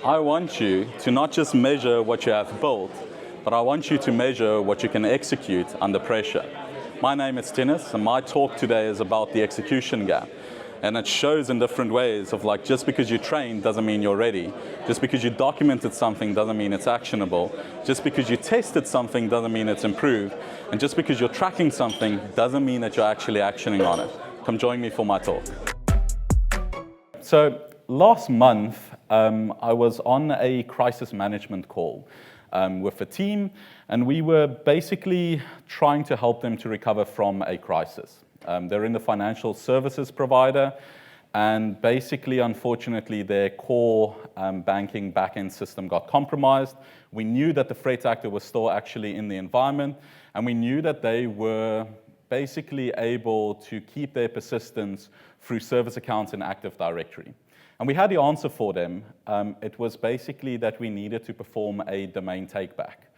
I want you to not just measure what you have built, but I want you to measure what you can execute under pressure. My name is Tinus, and my talk today is about the execution gap. And it shows in different ways of like, just because you trained doesn't mean you're ready. Just because you documented something doesn't mean it's actionable. Just because you tested something doesn't mean it's improved. And just because you're tracking something doesn't mean that you're actually actioning on it. Come join me for my talk. So last month, I was on a crisis management call with a team, and we were basically trying to help them to recover from a crisis. They're in the financial services provider, and basically, unfortunately, their core banking backend system got compromised. We knew that the threat actor was still actually in the environment, and we knew that they were basically able to keep their persistence through service accounts in Active Directory. And we had the answer for them. It was basically that we needed to perform a domain takeback.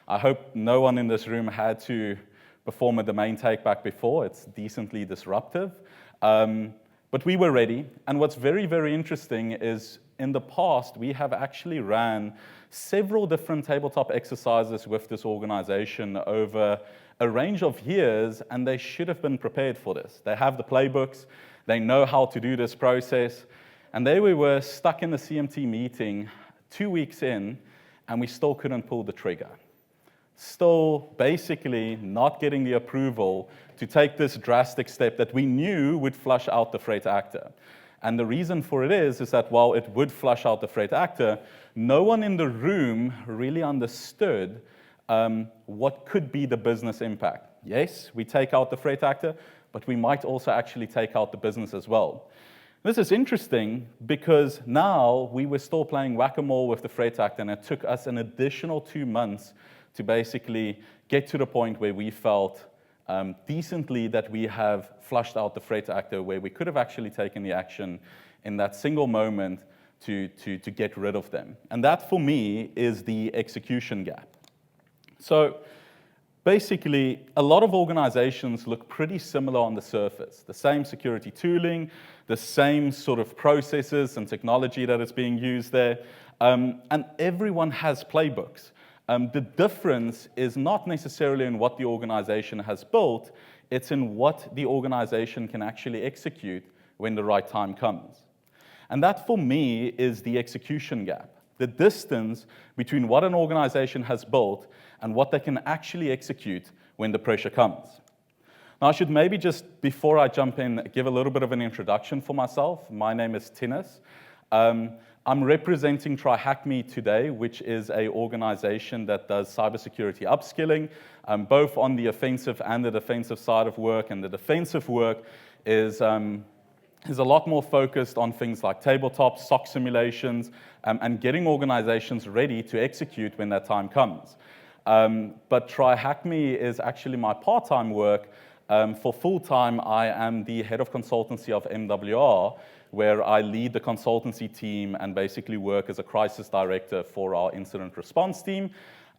I hope no one in this room had to perform a domain takeback before. It's decently disruptive. But we were ready. And what's very, very interesting is in the past, we have actually ran several different tabletop exercises with this organization over a range of years, and they should have been prepared for this. They have the playbooks. They know how to do this process. And there we were stuck in the CMT meeting 2 weeks in, and we still couldn't pull the trigger. Still basically not getting the approval to take this drastic step that we knew would flush out the threat actor. And the reason for it is that while it would flush out the threat actor, no one in the room really understood what could be the business impact. Yes, we take out the threat actor, but we might also actually take out the business as well. This is interesting because now we were still playing whack-a-mole with the threat actor, and it took us an additional 2 months to basically get to the point where we felt decently that we have flushed out the threat actor, where we could have actually taken the action in that single moment to get rid of them. And that, for me, is the execution gap. So basically, a lot of organizations look pretty similar on the surface. The same security tooling, the same sort of processes and technology that is being used there, and everyone has playbooks. The difference is not necessarily in what the organization has built, it's in what the organization can actually execute when the right time comes. And that, for me, is the execution gap. The distance between what an organization has built and what they can actually execute when the pressure comes. Now, I should maybe just, before I jump in, give a little bit of an introduction for myself. My name is Tinus. I'm representing TryHackMe today, which is an organization that does cybersecurity upskilling, both on the offensive and the defensive side of work. And the defensive work is a lot more focused on things like tabletop, SOC simulations, and getting organizations ready to execute when that time comes. But TryHackMe is actually my part-time work. For full-time, I am the head of consultancy of MWR, where I lead the consultancy team and basically work as a crisis director for our incident response team.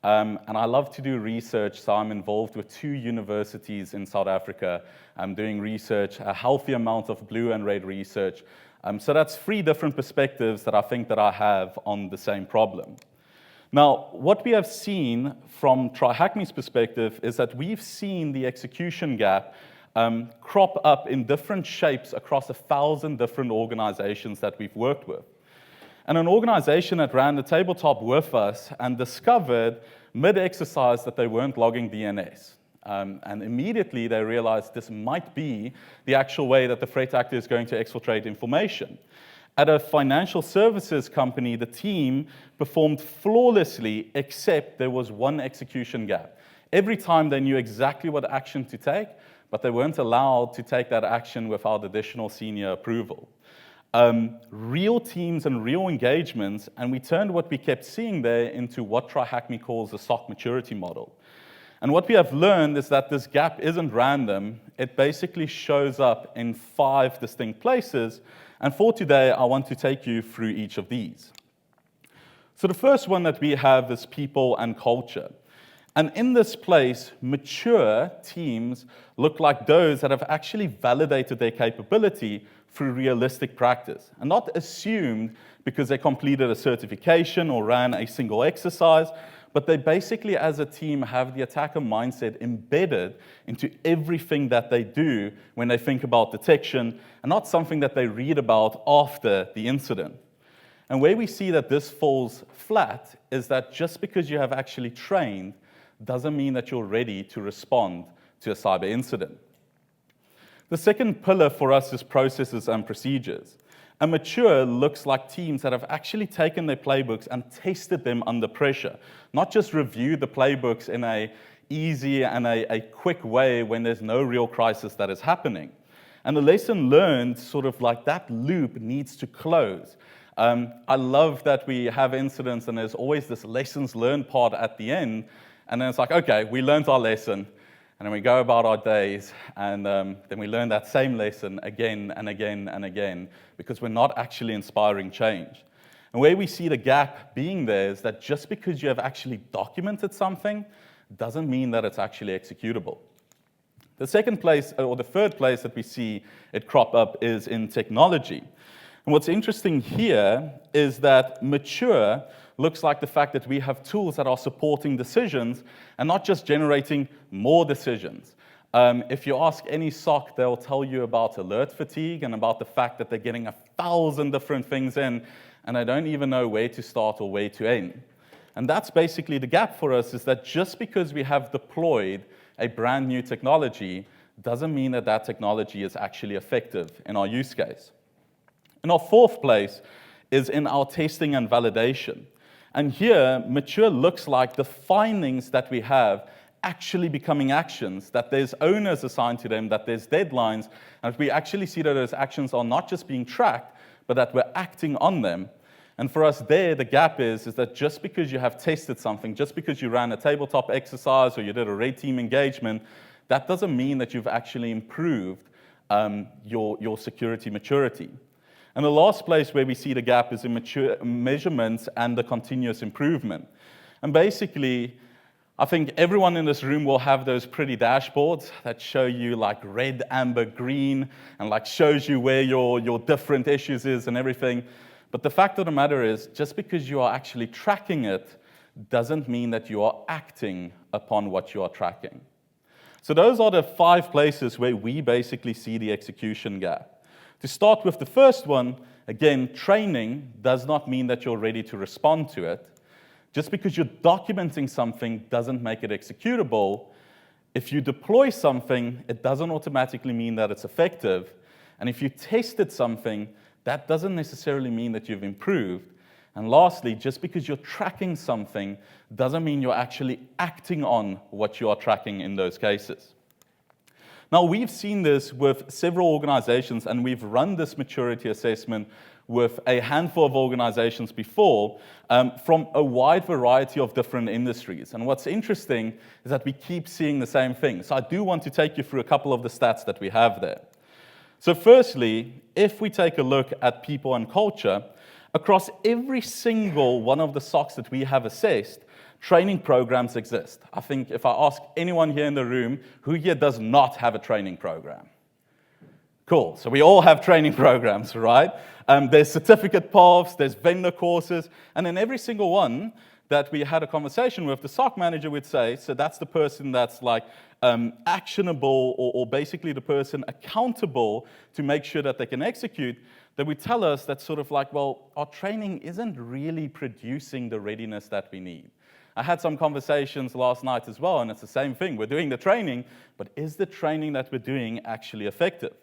And I love to do research, so I'm involved with 2 universities in South Africa. I'm doing research, a healthy amount of blue and red research. So that's 3 different perspectives that I think that I have on the same problem. Now, what we have seen from TryHackMe's perspective is that we've seen the execution gap crop up in different shapes across 1,000 different organizations that we've worked with. And an organization that ran the tabletop with us and discovered mid-exercise that they weren't logging DNS. And immediately they realized this might be the actual way that the threat actor is going to exfiltrate information. At a financial services company, the team performed flawlessly, except there was one execution gap. Every time they knew exactly what action to take, but they weren't allowed to take that action without additional senior approval. Real teams and real engagements, and we turned what we kept seeing there into what TryHackMe calls a SOC maturity model. And what we have learned is that this gap isn't random. It basically shows up in 5 distinct places. And for today, I want to take you through each of these. So the first one that we have is people and culture. And in this place, mature teams look like those that have actually validated their capability through realistic practice, and not assumed because they completed a certification or ran a single exercise, but they basically, as a team, have the attacker mindset embedded into everything that they do when they think about detection, and not something that they read about after the incident. And where we see that this falls flat is that just because you have actually trained doesn't mean that you're ready to respond to a cyber incident. The second pillar for us is processes and procedures. And mature looks like teams that have actually taken their playbooks and tested them under pressure, not just reviewed the playbooks in a easy and a quick way when there's no real crisis that is happening. And the lesson learned, sort of like that loop needs to close. I love that we have incidents and there's always this lessons learned part at the end, and then it's like, okay, we learned our lesson, and then we go about our days, and then we learn that same lesson again and again and again, because we're not actually inspiring change. And where we see the gap being there is that just because you have actually documented something doesn't mean that it's actually executable. The second place, or the third place that we see it crop up is in technology. And what's interesting here is that mature looks like the fact that we have tools that are supporting decisions and not just generating more decisions. If you ask any SOC, they'll tell you about alert fatigue and about the fact that they're getting 1,000 different things in, and they don't even know where to start or where to end. And that's basically the gap for us, is that just because we have deployed a brand new technology doesn't mean that that technology is actually effective in our use case. And our fourth place is in our testing and validation. And here, mature looks like the findings that we have actually becoming actions, that there's owners assigned to them, that there's deadlines, and we actually see that those actions are not just being tracked, but that we're acting on them. And for us there, the gap is that just because you have tested something, just because you ran a tabletop exercise or you did a red team engagement, that doesn't mean that you've actually improved your security maturity. And the last place where we see the gap is in mature measurements and the continuous improvement. And basically, I think everyone in this room will have those pretty dashboards that show you like red, amber, green, and like shows you where your different issues is and everything. But the fact of the matter is, just because you are actually tracking it doesn't mean that you are acting upon what you are tracking. So those are the 5 places where we basically see the execution gap. To start with the first one, again, training does not mean that you're ready to respond to it. Just because you're documenting something doesn't make it executable. If you deploy something, it doesn't automatically mean that it's effective. And if you tested something, that doesn't necessarily mean that you've improved. And lastly, just because you're tracking something doesn't mean you're actually acting on what you are tracking in those cases. Now, we've seen this with several organizations, and we've run this maturity assessment with a handful of organizations before, from a wide variety of different industries. And what's interesting is that we keep seeing the same thing. So I do want to take you through a couple of the stats that we have there. So firstly, if we take a look at people and culture, across every single one of the SOCs that we have assessed, training programs exist. I think if I ask anyone here in the room, who here does not have a training program? Cool, so we all have training programs, right? There's certificate paths, there's vendor courses, and in every single one that we had a conversation with, the SOC manager would say, so that's the person that's like actionable, or basically the person accountable to make sure that they can execute, that would tell us that sort of like, well, our training isn't really producing the readiness that we need. I had some conversations last night as well, and it's the same thing. We're doing the training, but is the training that we're doing actually effective?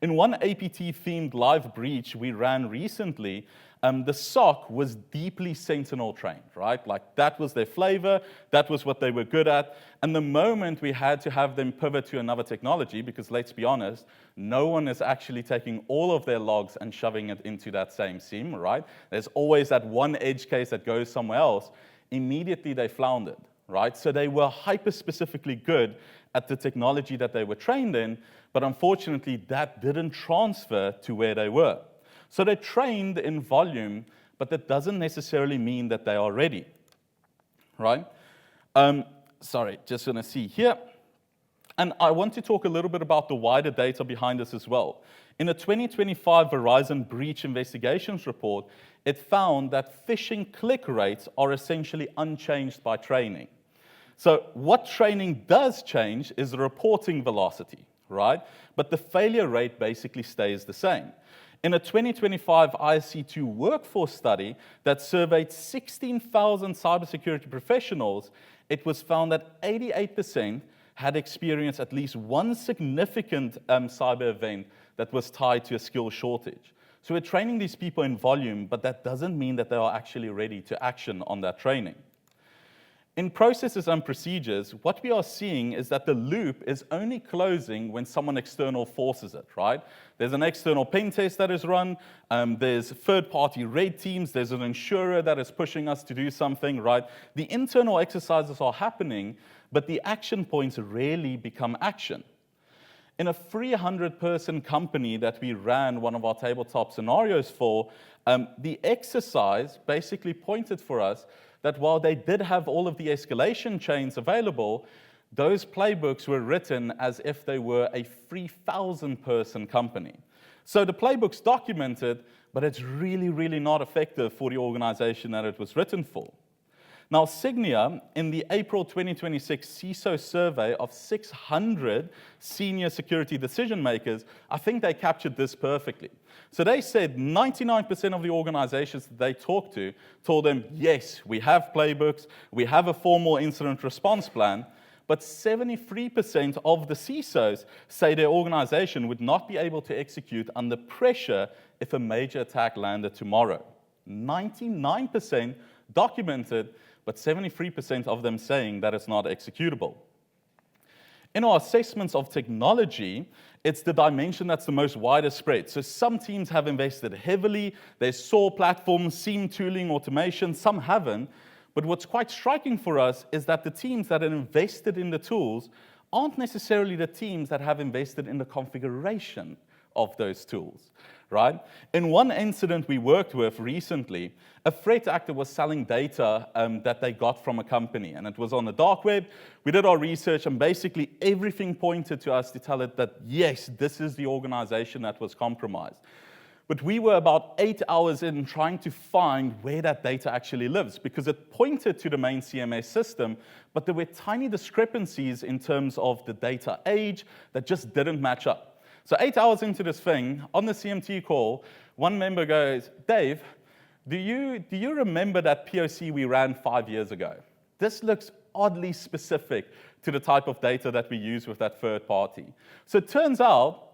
In one APT-themed live breach we ran recently, the SOC was deeply Sentinel trained, right? Like that was their flavor, that was what they were good at. And the moment we had to have them pivot to another technology, because let's be honest, no one is actually taking all of their logs and shoving it into that same SIEM, right? There's always that one edge case that goes somewhere else. Immediately they floundered, right? So they were hyper-specifically good at the technology that they were trained in, but unfortunately that didn't transfer to where they were. So they're trained in volume, but that doesn't necessarily mean that they are ready, right? Sorry, just going to see here. And I want to talk a little bit about the wider data behind this as well. In a 2025 Verizon breach investigations report, it found that phishing click rates are essentially unchanged by training. So what training does change is the reporting velocity, right? But the failure rate basically stays the same. In a 2025 ISC2 workforce study that surveyed 16,000 cybersecurity professionals, it was found that 88% had experienced at least one significant cyber event that was tied to a skill shortage. So we're training these people in volume, but that doesn't mean that they are actually ready to action on that training. In processes and procedures, what we are seeing is that the loop is only closing when someone external forces it, right? There's an external pen test that is run, there's third-party red teams, there's an insurer that is pushing us to do something, right? The internal exercises are happening, but the action points rarely become action. In a 300-person company that we ran one of our tabletop scenarios for, the exercise basically pointed for us that while they did have all of the escalation chains available, those playbooks were written as if they were a 3,000-person company. So the playbook's documented, but it's really, really not effective for the organization that it was written for. Now, Signia, in the April 2026 CISO survey of 600 senior security decision makers, I think they captured this perfectly. So they said 99% of the organizations that they talked to told them, yes, we have playbooks, we have a formal incident response plan, but 73% of the CISOs say their organization would not be able to execute under pressure if a major attack landed tomorrow. 99% documented, but 73% of them saying that it's not executable. In our assessments of technology, it's the dimension that's the most widest spread. So some teams have invested heavily. There's SOAR platforms, SIEM tooling, automation. Some haven't. But what's quite striking for us is that the teams that have invested in the tools aren't necessarily the teams that have invested in the configuration of those tools, right? In one incident we worked with recently, a threat actor was selling data that they got from a company, and it was on the dark web. We did our research, and basically everything pointed to us to tell it that, yes, this is the organization that was compromised. But we were about 8 hours in trying to find where that data actually lives, because it pointed to the main CMS system, but there were tiny discrepancies in terms of the data age that just didn't match up. So 8 hours into this thing, on the CMT call, one member goes, Dave, do you remember that POC we ran 5 years ago? This looks oddly specific to the type of data that we use with that third party. So it turns out,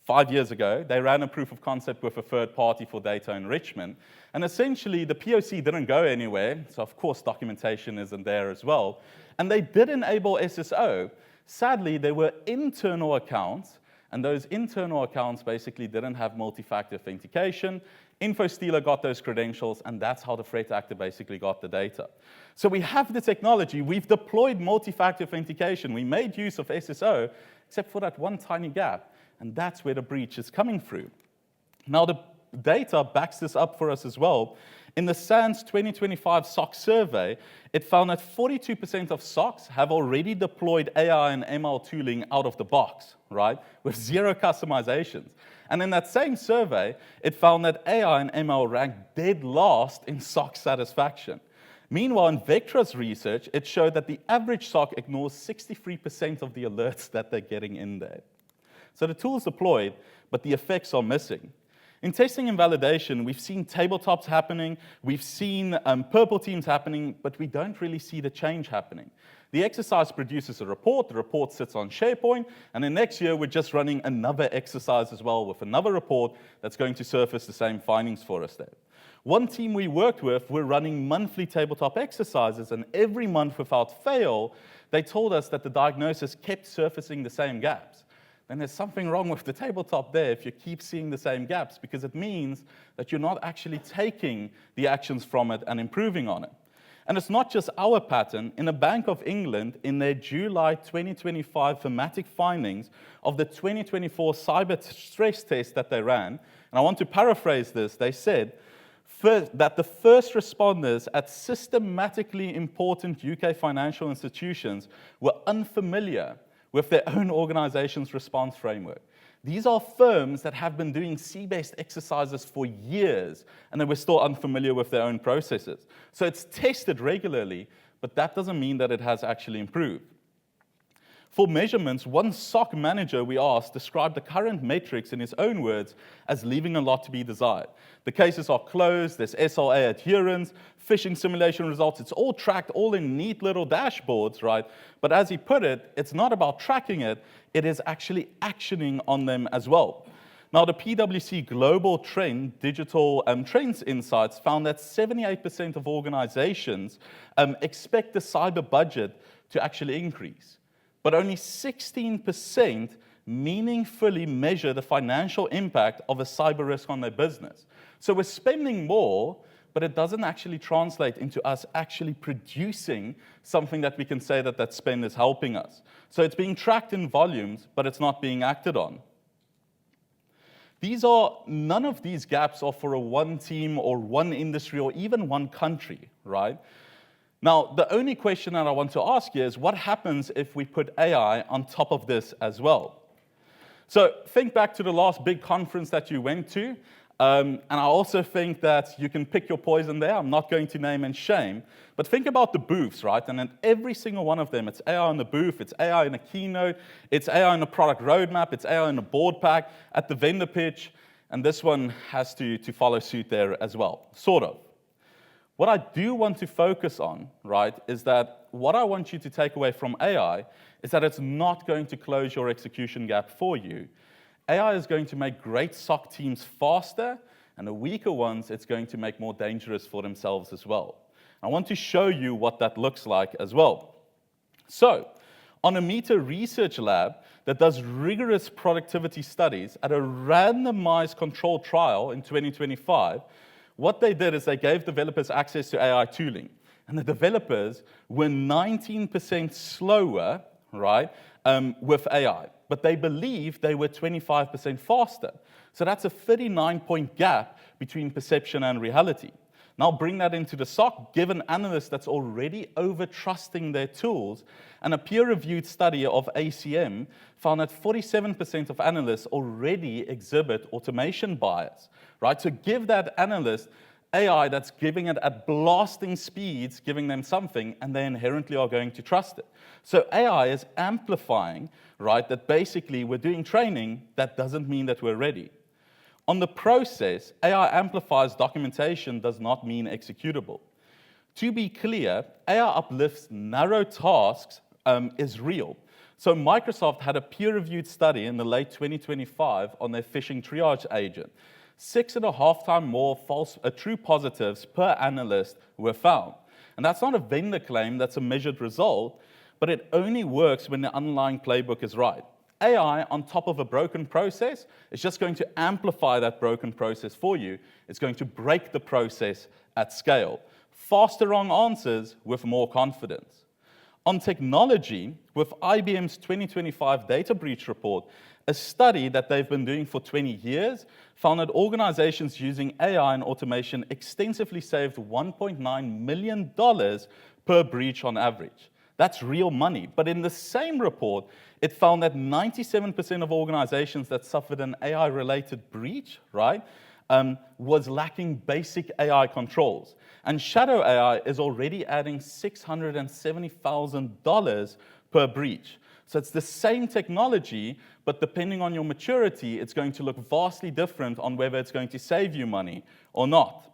5 years ago, they ran a proof of concept with a third party for data enrichment. And essentially, the POC didn't go anywhere. So of course, documentation isn't there as well. And they did enable SSO. Sadly, there were internal accounts, and those internal accounts basically didn't have multi-factor authentication. InfoStealer got those credentials, and that's how the threat actor basically got the data. So we have the technology. We've deployed multi-factor authentication. We made use of SSO, except for that one tiny gap. And that's where the breach is coming through. Now, the data backs this up for us as well. In the SANS 2025 SOC survey, it found that 42% of SOCs have already deployed AI and ML tooling out of the box, right, with zero customizations. And in that same survey, it found that AI and ML ranked dead last in SOC satisfaction. Meanwhile, in Vectra's research, it showed that the average SOC ignores 63% of the alerts that they're getting in there. So the tool's deployed, but the effects are missing. In testing and validation, we've seen tabletops happening, we've seen purple teams happening, but we don't really see the change happening. The exercise produces a report, the report sits on SharePoint, and then next year we're just running another exercise as well with another report that's going to surface the same findings for us there. One team we worked with, we're running monthly tabletop exercises, and every month without fail, they told us that the diagnosis kept surfacing the same gaps. Then there's something wrong with the tabletop there if you keep seeing the same gaps, because it means that you're not actually taking the actions from it and improving on it. And it's not just our pattern. In the Bank of England, in their July 2025 thematic findings of the 2024 cyber stress test that they ran, and I want to paraphrase this, they said, that the first responders at systematically important UK financial institutions were unfamiliar with their own organization's response framework. These are firms that have been doing C-based exercises for years, and they were still unfamiliar with their own processes. So it's tested regularly, but that doesn't mean that it has actually improved. For measurements, one SOC manager we asked described the current metrics in his own words as leaving a lot to be desired. The cases are closed, there's SLA adherence, phishing simulation results, it's all tracked, all in neat little dashboards, right? But as he put it, it's not about tracking it, it is actually actioning on them as well. Now, the PwC Global Digital Trends Insights found that 78% of organizations expect the cyber budget to actually increase. But only 16% meaningfully measure the financial impact of a cyber risk on their business. So we're spending more, but it doesn't actually translate into us actually producing something that we can say that that spend is helping us. So it's being tracked in volumes, but it's not being acted on. None of these gaps are for a one team or one industry or even one country, right? Now, the only question that I want to ask you is, what happens if we put AI on top of this as well? So think back to the last big conference that you went to, and I also think that you can pick your poison there. I'm not going to name and shame, but think about the booths, right? And in every single one of them, it's AI in the booth, it's AI in a keynote, it's AI in a product roadmap, it's AI in a board pack, at the vendor pitch, and this one has to follow suit there as well, sort of. What I do want to focus on, right, is that what I want you to take away from AI is that it's not going to close your execution gap for you. AI is going to make great SOC teams faster, and the weaker ones, it's going to make more dangerous for themselves as well. I want to show you what that looks like as well. So, on a Meta research lab that does rigorous productivity studies at a randomized controlled trial in 2025, what they did is they gave developers access to AI tooling. And the developers were 19% slower, right, with AI. But they believed they were 25% faster. So that's a 39-point gap between perception and reality. Now bring that into the SOC, give an analyst that's already over-trusting their tools, and a peer-reviewed study of ACM found that 47% of analysts already exhibit automation bias, right? So give that analyst AI that's giving it at blasting speeds, giving them something, and they inherently are going to trust it. So AI is amplifying, right, that basically we're doing training, that doesn't mean that we're ready. On the process, AI amplifies documentation does not mean executable. To be clear, AI uplifts narrow tasks is real. So Microsoft had a peer-reviewed study in the late 2025 on their phishing triage agent. 6.5 times more true positives per analyst were found. And that's not a vendor claim, that's a measured result, but it only works when the underlying playbook is right. AI on top of a broken process is just going to amplify that broken process for you. It's going to break the process at scale. Faster wrong answers with more confidence. On technology, with IBM's 2025 data breach report, a study that they've been doing for 20 years found that organizations using AI and automation extensively saved $1.9 million per breach on average. That's real money. But in the same report, it found that 97% of organizations that suffered an AI-related breach, right, was lacking basic AI controls. And shadow AI is already adding $670,000 per breach. So it's the same technology, but depending on your maturity, it's going to look vastly different on whether it's going to save you money or not.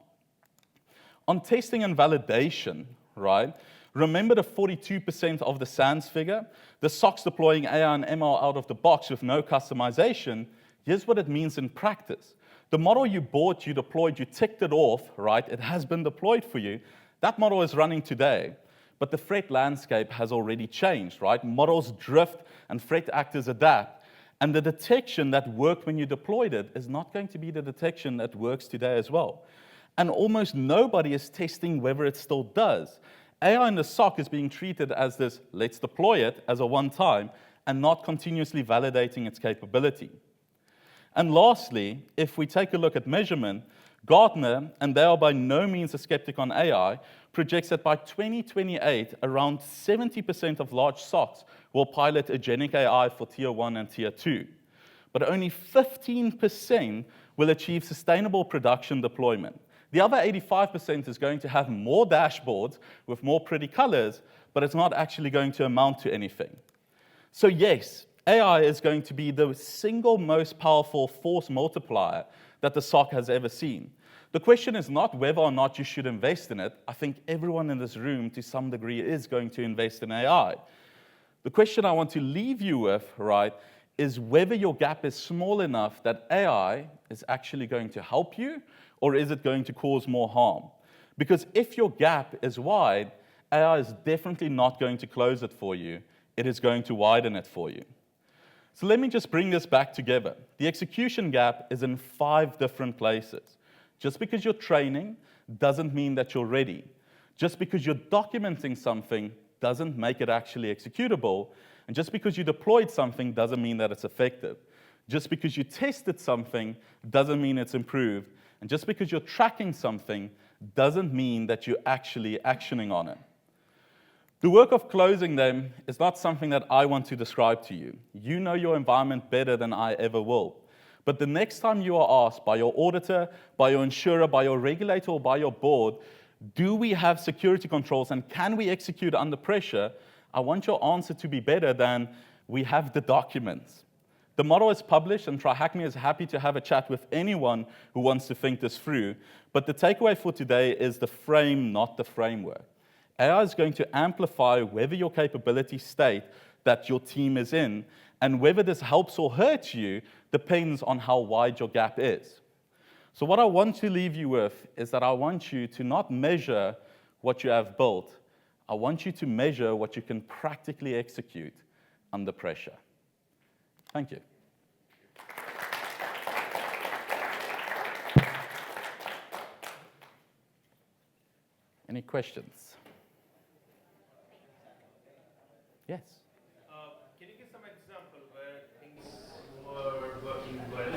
On testing and validation, right, remember the 42% of the SANS figure? The SOC's deploying AI and ML out of the box with no customization. Here's what it means in practice. The model you bought, you deployed, you ticked it off, right? It has been deployed for you. That model is running today. But the threat landscape has already changed, right? Models drift and threat actors adapt. And the detection that worked when you deployed it is not going to be the detection that works today as well. And almost nobody is testing whether it still does. AI in the SOC is being treated as this, let's deploy it as a one-time, and not continuously validating its capability. And lastly, if we take a look at measurement, Gartner, and they are by no means a skeptic on AI, projects that by 2028, around 70% of large SOCs will pilot agentic AI for Tier 1 and Tier 2. But only 15% will achieve sustainable production deployment. The other 85% is going to have more dashboards with more pretty colors, but it's not actually going to amount to anything. So yes, AI is going to be the single most powerful force multiplier that the SOC has ever seen. The question is not whether or not you should invest in it. I think everyone in this room, to some degree, is going to invest in AI. The question I want to leave you with, right, is whether your gap is small enough that AI is actually going to help you, or is it going to cause more harm? Because if your gap is wide, AI is definitely not going to close it for you. It is going to widen it for you. So let me just bring this back together. The execution gap is in 5 different places. Just because you're training doesn't mean that you're ready. Just because you're documenting something doesn't make it actually executable. And just because you deployed something doesn't mean that it's effective. Just because you tested something doesn't mean it's improved. And just because you're tracking something doesn't mean that you're actually actioning on it. The work of closing them is not something that I want to describe to you. You know your environment better than I ever will. But the next time you are asked by your auditor, by your insurer, by your regulator, or by your board, do we have security controls and can we execute under pressure? I want your answer to be better than we have the documents. The model is published, and TryHackMe is happy to have a chat with anyone who wants to think this through. But the takeaway for today is the frame, not the framework. AI is going to amplify whether your capability state that your team is in, and whether this helps or hurts you depends on how wide your gap is. So what I want to leave you with is that I want you to not measure what you have built. I want you to measure what you can practically execute under pressure. Thank you. Any questions? Yes. Can you give some example where things were working well,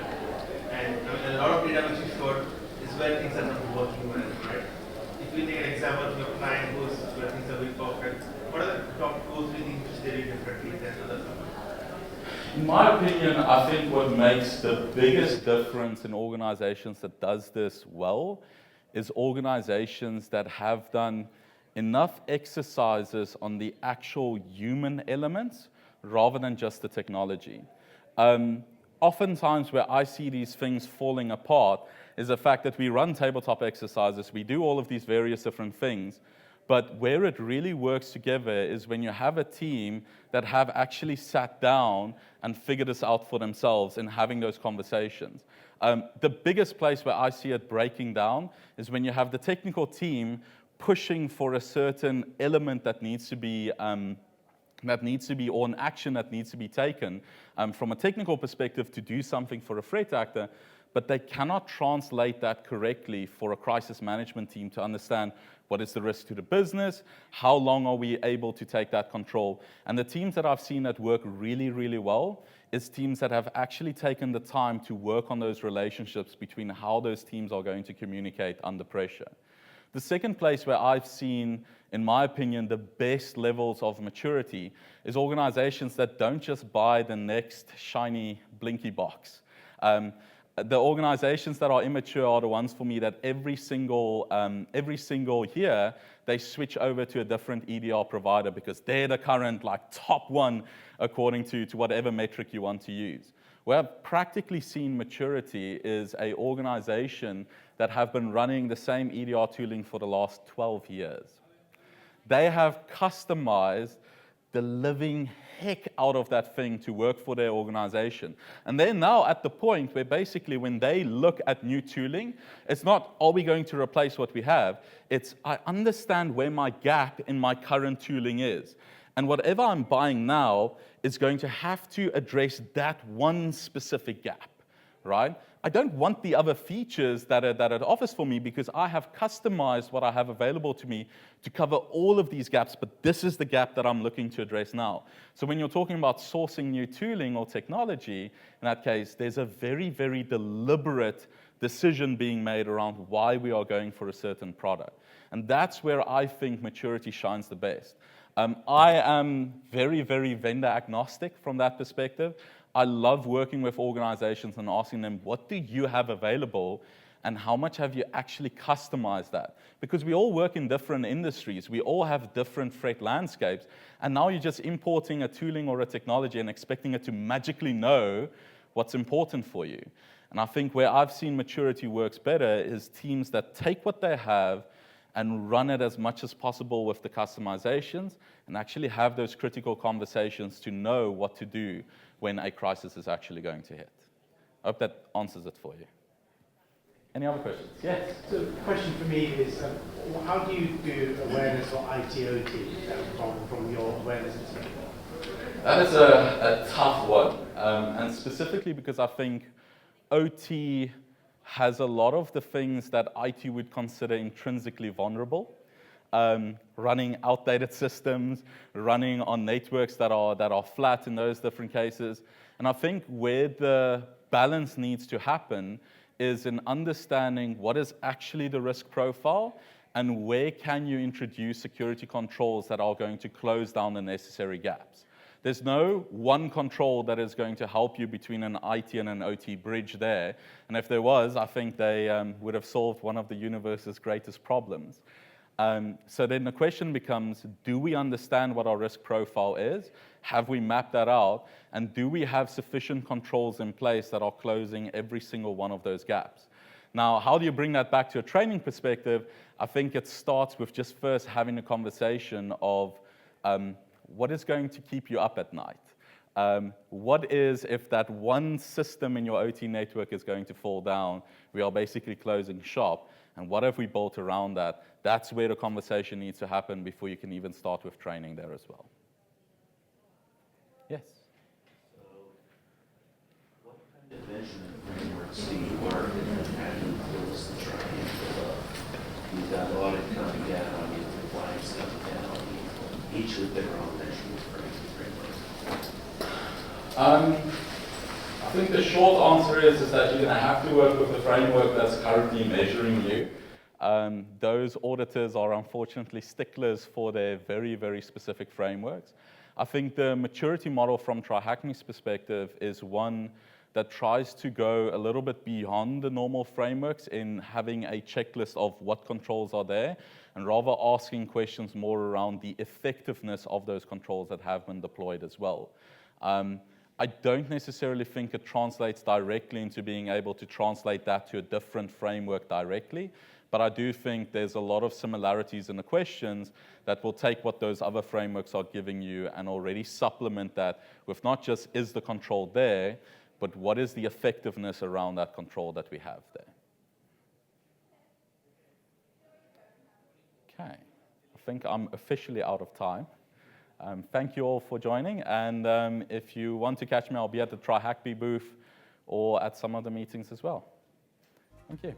and a lot of data which you showed is where things are not working well, right? If we take an example of your client where things are really perfect, what are the top tools we think they do differently than other companies? In my opinion, I think what makes the biggest difference in organizations that does this well is organizations that have done enough exercises on the actual human elements rather than just the technology. Oftentimes where I see these things falling apart is the fact that we run tabletop exercises, we do all of these various different things, but where it really works together is when you have a team that have actually sat down and figured this out for themselves and having those conversations. The biggest place where I see it breaking down is when you have the technical team pushing for a certain element that needs to be, or an action that needs to be taken from a technical perspective to do something for a threat actor, but they cannot translate that correctly for a crisis management team to understand what is the risk to the business, how long are we able to take that control. And the teams that I've seen that work really, really well is teams that have actually taken the time to work on those relationships between how those teams are going to communicate under pressure. The second place where I've seen, in my opinion, the best levels of maturity is organizations that don't just buy the next shiny blinky box. The organizations that are immature are the ones for me that every single year they switch over to a different EDR provider because they're the current top one according to whatever metric you want to use. Where I've practically seen maturity is an organization that have been running the same EDR tooling for the last 12 years. They have customized the living heck out of that thing to work for their organization. And they're now at the point where basically when they look at new tooling, it's not, are we going to replace what we have? It's, I understand where my gap in my current tooling is. And whatever I'm buying now is going to have to address that one specific gap, right? I don't want the other features that it offers for me because I have customized what I have available to me to cover all of these gaps, but this is the gap that I'm looking to address now. So when you're talking about sourcing new tooling or technology, in that case, there's a very, very deliberate decision being made around why we are going for a certain product. And that's where I think maturity shines the best. I am very, very vendor agnostic from that perspective. I love working with organizations and asking them, what do you have available and how much have you actually customized that? Because we all work in different industries. We all have different threat landscapes. And now you're just importing a tooling or a technology and expecting it to magically know what's important for you. And I think where I've seen maturity works better is teams that take what they have and run it as much as possible with the customizations and actually have those critical conversations to know what to do when a crisis is actually going to hit. I hope that answers it for you. Any other questions? Yes. So the question for me is, how do you do awareness for IT/OT from your awareness perspective? That is a tough one, and specifically because I think OT has a lot of the things that IT would consider intrinsically vulnerable. Running outdated systems, running on networks that are flat in those different cases. And I think where the balance needs to happen is in understanding what is actually the risk profile and where can you introduce security controls that are going to close down the necessary gaps. There's no one control that is going to help you between an IT and an OT bridge there. And if there was, I think they would have solved one of the universe's greatest problems. So then the question becomes, do we understand what our risk profile is? Have we mapped that out? And do we have sufficient controls in place that are closing every single one of those gaps? Now, how do you bring that back to a training perspective? I think it starts with just first having a conversation of what is going to keep you up at night? What is, if that one system in your OT network is going to fall down, we are basically closing shop, and what have we built around that? That's where the conversation needs to happen before you can even start with training there as well. Yes? So, what kind of measurement frameworks do you work and how do you close the triangle? You've got audit coming down, you've got compliance coming down, each with their own measurement frameworks. I think the short answer is that you're going to have to work with the framework that's currently measuring you. Those auditors are unfortunately sticklers for their very, very specific frameworks. I think the maturity model from TryHackMe's perspective is one that tries to go a little bit beyond the normal frameworks in having a checklist of what controls are there, and rather asking questions more around the effectiveness of those controls that have been deployed as well. I don't necessarily think it translates directly into being able to translate that to a different framework directly, but I do think there's a lot of similarities in the questions that will take what those other frameworks are giving you and already supplement that with not just is the control there, but what is the effectiveness around that control that we have there. Okay, I think I'm officially out of time. Thank you all for joining, and if you want to catch me, I'll be at the TryHackMe booth or at some of the meetings as well. Thank you.